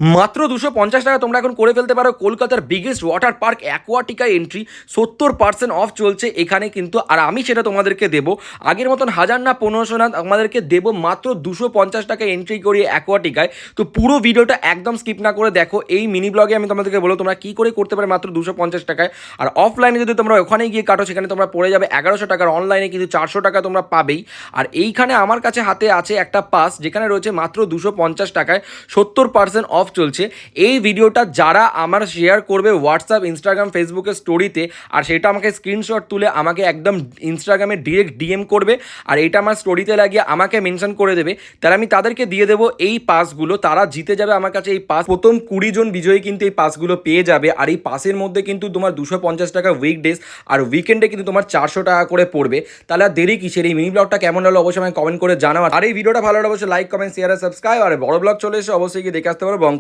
মাত্র 250 টাকা তোমরা এখন করে ফেলতে পারো কলকাতার biggest water park Aquatica entry 70% of চলছে এখানে কিন্তু। আর আমি সেটা তোমাদেরকে দেবো আগের মতন 1000 না 1500 না, আমাদেরকে দেবো মাত্র 250 টাকা এন্ট্রি করিয়ে অ্যাকোয়াটিকায়। তো পুরো ভিডিওটা একদম স্কিপ না করে দেখো। এই মিনি ব্লগে আমি তোমাদেরকে বলবো তোমরা কী করে করতে পারো মাত্র 250 টাকায়। আর অফলাইনে যদি তোমরা ওখানে গিয়ে কাটো সেখানে তোমরা পড়ে যাবে 1100 টাকার, অনলাইনে কিন্তু 400 টাকা তোমরা পাবেই। আর এইখানে আমার কাছে হাতে আছে একটা পাস যেখানে রয়েছে মাত্র 250 টাকায় 70% অফ চলছে। এই ভিডিওটা যারা আমার শেয়ার করবে হোয়াটসঅ্যাপ, ইনস্টাগ্রাম, ফেসবুকের স্টোরিতে, আর সেটা আমাকে স্ক্রিনশট তুলে আমাকে একদম ইনস্টাগ্রামে ডিরেক্ট ডিএম করবে, আর এটা আমার স্টোরিতে লাগিয়ে আমাকে মেনশন করে দেবে, তাহলে আমি তাদেরকে দিয়ে দেবো এই পাসগুলো। তারা জিতে যাবে আমার কাছে এই পাস। প্রথম 20 জন বিজয়ী কিন্তু এই পাসগুলো পেয়ে যাবে। আর এই পাসের মধ্যে কিন্তু তোমার 250 টাকা উইকডেজ, আর উইকেন্ডে কিন্তু তোমার 400 টাকা করে পড়বে। তাহলে আর দেরি কিসের? এই মিনি ব্লগটা কেমন হলো অবশ্যই আমাকে কমেন্ট করে জানাও। আর এই ভিডিওটা ভালো হলে অবশ্যই লাইক, কমেন্ট, শেয়ার আর সাবস্ক্রাইব। আর বড় ব্লগ চলে এসে অবশ্যই গিয়ে দেখে আসতে পারো বঙ্ক।